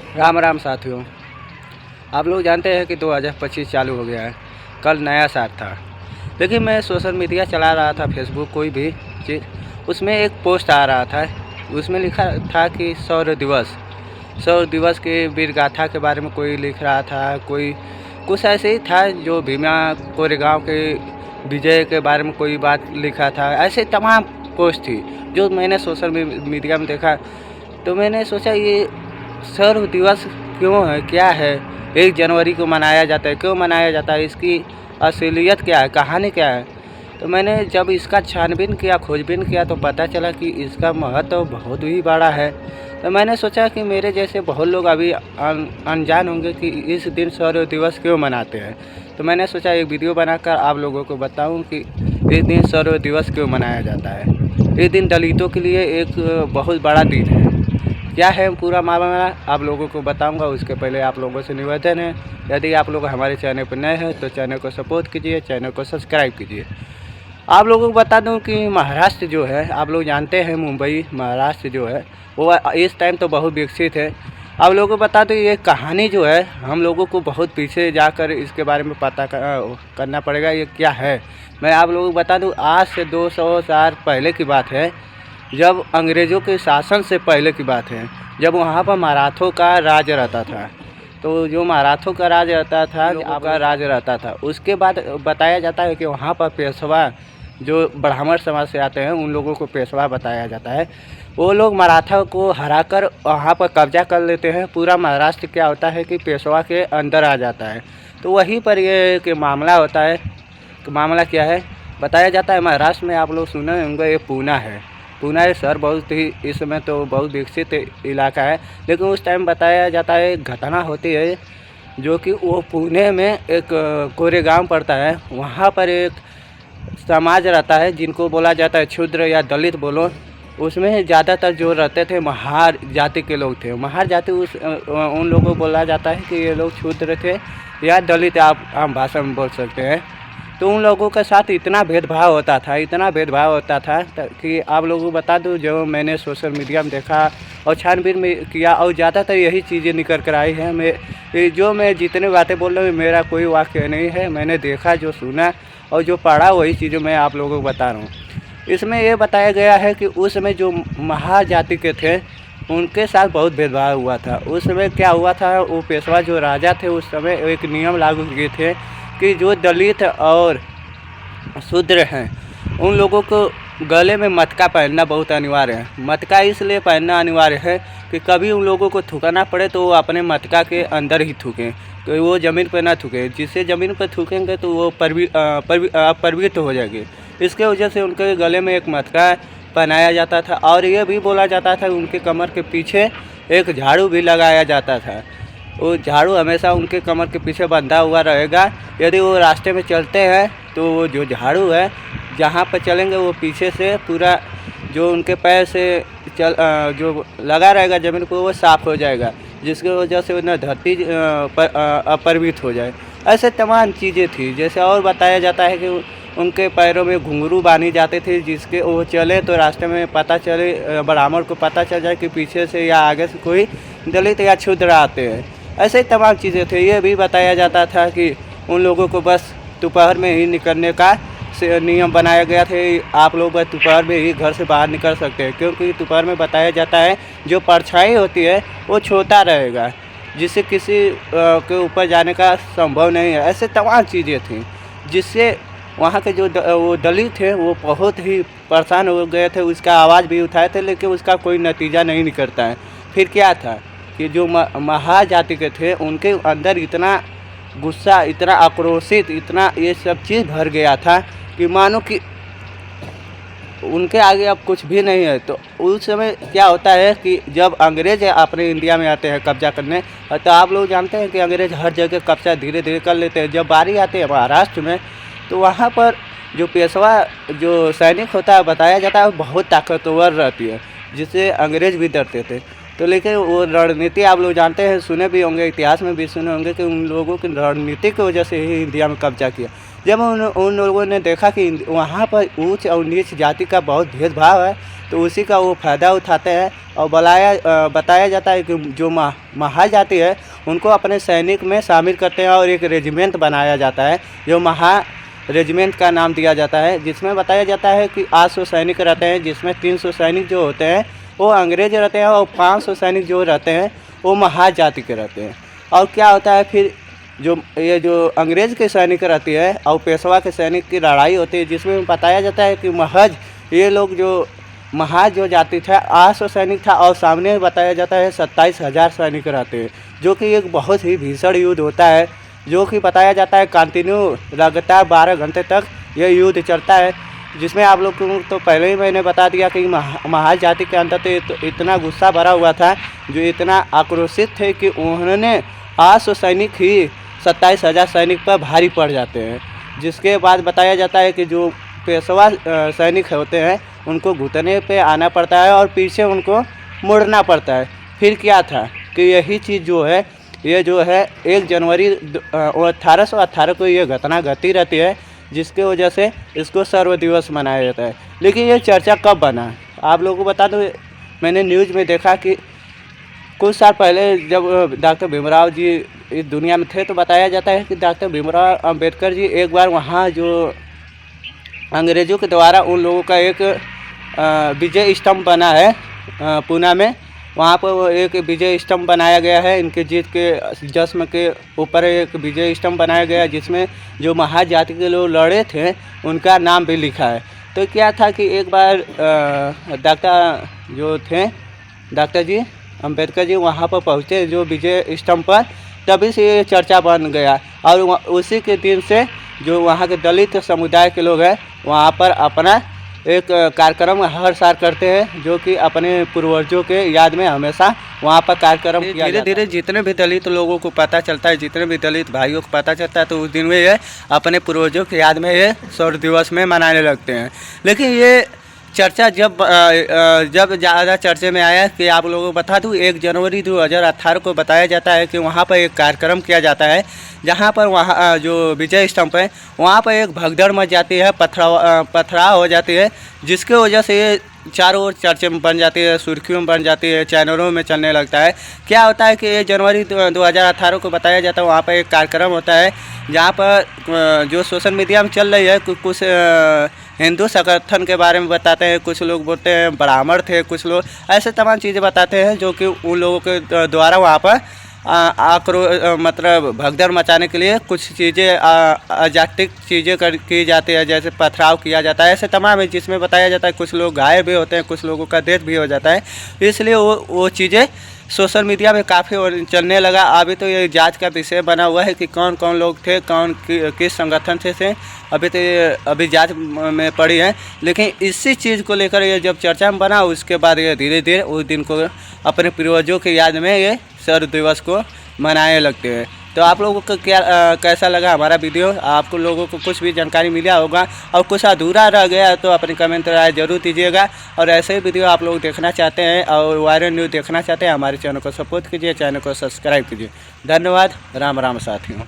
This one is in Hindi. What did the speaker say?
राम राम साथियों। आप लोग जानते हैं कि 2025 चालू हो गया है। कल नया साल था, लेकिन मैं सोशल मीडिया चला रहा था, फेसबुक कोई भी चीज़, उसमें एक पोस्ट आ रहा था। उसमें लिखा था कि सौर दिवस के वीर गाथा के बारे में कोई लिख रहा था, कोई कुछ ऐसे ही था। जो भीमा कोरेगांव के विजय के बारे में कोई बात लिखा था। ऐसे तमाम पोस्ट थी जो मैंने सोशल मीडिया में देखा। तो मैंने सोचा ये सौर दिवस क्यों है, क्या है, 1 जनवरी को मनाया जाता है, क्यों मनाया जाता है, इसकी असलियत क्या है, कहानी क्या है। तो मैंने जब इसका छानबीन किया, खोजबीन किया, तो पता चला कि इसका महत्व बहुत ही बड़ा है। तो मैंने सोचा कि मेरे जैसे बहुत लोग अभी अनजान होंगे कि इस दिन सौर दिवस क्यों मनाते हैं। तो मैंने सोचा एक वीडियो बनाकर आप लोगों को बताऊं कि इस दिन सौर दिवस क्यों मनाया जाता है। इस दिन दलितों के लिए एक बहुत बड़ा दिन है। क्या है पूरा मामला आप लोगों को बताऊंगा। उसके पहले आप लोगों से निवेदन है, यदि आप लोग हमारे चैनल पर नए हैं तो चैनल को सपोर्ट कीजिए, चैनल को सब्सक्राइब कीजिए। आप लोगों को बता दूं कि महाराष्ट्र जो है, आप लोग जानते हैं मुंबई महाराष्ट्र जो है वो इस टाइम तो बहुत विकसित है। आप लोगों को बता दूं ये कहानी जो है हम लोगों को बहुत पीछे जाकर इसके बारे में पता करना पड़ेगा ये क्या है। मैं आप लोगों को बता दूं आज से 200 साल पहले की बात है, जब अंग्रेज़ों के शासन से पहले की बात है, जब वहाँ पर मराठों का राज रहता था। तो जो मराठों का राज रहता था, आपका राज रहता था, उसके बाद बताया जाता है कि वहाँ पर पेशवा जो ब्राह्मण समाज से आते हैं उन लोगों को पेशवा बताया जाता है। वो लोग मराठा को हराकर वहाँ पर कब्जा कर लेते हैं। पूरा महाराष्ट्र क्या होता है कि पेशवा के अंदर आ जाता है। तो वहीं पर ये कि मामला होता है। तो मामला क्या है बताया जाता है। महाराष्ट्र में आप लोग सुने होंगे, ये पूना है। पूना ये शहर बहुत ही इस समय तो बहुत विकसित इलाका है, लेकिन उस टाइम बताया जाता है एक घटना होती है जो कि वो पुणे में एक कोरेगांव पड़ता है। वहाँ पर एक समाज रहता है जिनको बोला जाता है क्षुद्र या दलित बोलो। उसमें ज़्यादातर जो रहते थे महार जाति के लोग थे। महार जाति उन लोगों को बोला जाता है कि ये लोग क्षुद्र थे या दलित, आप आम भाषा में बोल सकते हैं। तो उन लोगों के साथ इतना भेदभाव होता था कि आप लोगों को बता दूं, जो मैंने सोशल मीडिया में देखा और छानबीन में किया और ज़्यादातर यही चीज़ें निकल कर आई हैं। मैं जितने बातें बोल रहा हूँ मेरा कोई वाक्य नहीं है, मैंने देखा, जो सुना और जो पढ़ा वही चीज़ें मैं आप लोगों को बता रहा हूँ। इसमें ये बताया गया है कि उस समय जो महार जाति के थे उनके साथ बहुत भेदभाव हुआ था। उस समय क्या हुआ था, वो पेशवा जो राजा थे उस समय एक नियम लागू किए थे कि जो दलित और शूद्र हैं उन लोगों को गले में मटका पहनना बहुत अनिवार्य है। मटका इसलिए पहनना अनिवार्य है कि कभी उन लोगों को थूकना पड़े तो वो अपने मटका के अंदर ही थूकें, तो वो ज़मीन पर ना थूकें। जिससे ज़मीन पर थूकेंगे तो वो पवित्र हो जाएगी। इसके वजह से उनके गले में एक मटका पहनाया जाता था और ये भी बोला जाता था उनके कमर के पीछे एक झाड़ू भी लगाया जाता था। वो झाड़ू हमेशा उनके कमर के पीछे बंधा हुआ रहेगा। यदि वो रास्ते में चलते हैं तो वो जो झाड़ू है जहाँ पर चलेंगे वो पीछे से पूरा जो उनके पैर से जो लगा रहेगा ज़मीन पर वो साफ़ हो जाएगा, जिसकी वजह से उन्हें धरती अपवित्र हो जाए। ऐसे तमाम चीज़ें थी। जैसे और बताया जाता है कि उनके पैरों में घुंघरू बांधी जाते थे, जिसके वो चले तो रास्ते में पता चले, ब्राह्मण को पता चल जाए कि पीछे से या आगे से कोई दलित या क्षुद्र आते हैं। ऐसे तमाम चीज़ें थे। ये भी बताया जाता था कि उन लोगों को बस दोपहर में ही निकलने का नियम बनाया गया थे। आप लोग बस दोपहर में ही घर से बाहर निकल सकते हैं, क्योंकि दोपहर में बताया जाता है जो परछाई होती है वो छोटा रहेगा, जिससे किसी के ऊपर जाने का संभव नहीं है। ऐसे तमाम चीज़ें थी जिससे वहाँ के जो वो दलित थे वो बहुत ही परेशान हो गए थे। उसका आवाज़ भी उठाए थे, लेकिन उसका कोई नतीजा नहीं निकलता है। फिर क्या था कि जो महार जाति के थे उनके अंदर इतना गुस्सा, इतना आक्रोशित, इतना ये सब चीज़ भर गया था कि मानो कि उनके आगे अब कुछ भी नहीं है। तो उस समय क्या होता है कि जब अंग्रेज़ अपने इंडिया में आते हैं कब्जा करने, तो आप लोग जानते हैं कि अंग्रेज़ हर जगह कब्जा धीरे धीरे कर लेते हैं। जब बारी आती है महाराष्ट्र में तो वहाँ पर जो पेशवा जो सैनिक होता है बताया जाता है बहुत ताकतवर रहती है, जिससे अंग्रेज़ भी डरते थे। तो लेकिन वो रणनीति आप लोग जानते हैं, सुने भी होंगे, इतिहास में भी सुने होंगे कि उन लोगों की रणनीति की वजह से ही इंडिया में कब्जा किया। जब उन लोगों ने देखा कि वहाँ पर ऊंच और नीच जाति का बहुत भेदभाव है, तो उसी का वो फ़ायदा उठाते हैं और बताया जाता है कि जो महार जाति है उनको अपने सैनिक में शामिल करते हैं और एक रेजिमेंट बनाया जाता है जो महार रेजिमेंट का नाम दिया जाता है, जिसमें बताया जाता है कि 800 सैनिक रहते हैं, जिसमें 300 सैनिक जो होते हैं वो अंग्रेज रहते हैं और 500 सैनिक जो रहते हैं वो महार जाति के रहते हैं। और क्या होता है फिर जो अंग्रेज़ के सैनिक रहती है और पेशवा के सैनिक की लड़ाई होती है, जिसमें बताया जाता है कि महज ये लोग जो महार जो जाति था 800 सैनिक था और सामने बताया जाता है 27,000 सैनिक रहते हैं, जो कि एक बहुत ही भीषण युद्ध होता है, जो कि बताया जाता है कंटिन्यू लगातार 12 घंटे तक ये युद्ध चलता है। जिसमें आप लोग को तो पहले ही मैंने बता दिया कि महार जाति के अंदर तो इतना गुस्सा भरा हुआ था, जो इतना आक्रोशित थे कि उन्होंने 800 सैनिक ही 27,000 सैनिक पर भारी पड़ जाते हैं। जिसके बाद बताया जाता है कि जो पेशवा सैनिक होते हैं उनको घुटने पे आना पड़ता है और पीछे उनको मुड़ना पड़ता है। फिर क्या था कि यही चीज़ जो है ये जो है 1 जनवरी 1818 को ये घटना घटी रहती है, जिसके वजह से इसको सर्व दिवस मनाया जाता है। लेकिन ये चर्चा कब बना, आप लोगों को बता दूँ, मैंने न्यूज़ में देखा कि कुछ साल पहले जब डॉक्टर भीमराव जी इस दुनिया में थे तो बताया जाता है कि डॉक्टर भीमराव अंबेडकर जी एक बार वहाँ जो अंग्रेज़ों के द्वारा उन लोगों का एक विजय स्तंभ बना है पूना में, वहाँ पर वो एक विजय स्तंभ बनाया गया है। इनके जीत के जश्न के ऊपर एक विजय स्तंभ बनाया गया है, जिसमें जो महार जाति के लोग लड़े थे उनका नाम भी लिखा है। तो क्या था कि एक बार डॉक्टर जी अंबेडकर जी वहाँ पर पहुँचे जो विजय स्तंभ पर, तभी से ये चर्चा बन गया और उसी के दिन से जो वहाँ के दलित समुदाय के लोग हैं वहाँ पर अपना एक कार्यक्रम हर साल करते हैं, जो कि अपने पूर्वजों के याद में हमेशा वहाँ पर कार्यक्रम किया जाता है। धीरे धीरे जितने भी दलित लोगों को पता चलता है, जितने भी दलित भाइयों को पता चलता है, तो उस दिन में ये अपने पूर्वजों के याद में ये शौर्य दिवस में मनाने लगते हैं। लेकिन ये चर्चा जब ज़्यादा चर्चे में आया कि आप लोगों को बता दूँ 1 जनवरी 2018 को बताया जाता है कि वहाँ पर एक कार्यक्रम किया जाता है, जहाँ पर वहाँ जो विजय स्तंभ है वहाँ पर एक भगदड़ मच जाती है, पथराव हो जाती है, जिसके वजह से ये चारों ओर चर्चे में बन जाती है, सुर्खियों में बन जाती है, चैनलों में चलने लगता है। क्या होता है कि 1 जनवरी 2018 को बताया जाता है वहाँ पर एक कार्यक्रम होता है, जहाँ पर जो सोशल मीडिया में चल रही है कुछ हिंदू संगठन के बारे में बताते हैं, कुछ लोग बोलते हैं ब्राह्मण थे, कुछ लोग ऐसे तमाम चीज़ें बताते हैं, जो कि उन लोगों के द्वारा वहाँ पर मतलब भगदड़ मचाने के लिए कुछ चीज़ें अजातिक चीज़ें की जाती है, जैसे पथराव किया जाता है, ऐसे तमाम है, जिसमें बताया जाता है कुछ लोग घायल भी होते हैं, कुछ लोगों का डेथ भी हो जाता है। इसलिए वो चीज़ें सोशल मीडिया में काफ़ी चलने लगा। अभी तो ये जांच का विषय बना हुआ है कि कौन कौन लोग थे, किस संगठन से थे, अभी जांच में पड़ी है। लेकिन इसी चीज़ को लेकर ये जब चर्चा में बना, उसके बाद ये धीरे धीरे उस दिन को अपने पूर्वजों की याद में ये शौर्य दिवस को मनाने लगते हैं। तो आप लोगों को कैसा लगा हमारा वीडियो, आपको लोगों को कुछ भी जानकारी मिला होगा और कुछ अधूरा रह गया तो अपनी कमेंट राय जरूर दीजिएगा। और ऐसे ही वीडियो आप लोग देखना चाहते हैं और वायरल न्यूज़ देखना चाहते हैं, हमारे चैनल को सपोर्ट कीजिए, चैनल को सब्सक्राइब कीजिए। धन्यवाद। राम राम साथियों।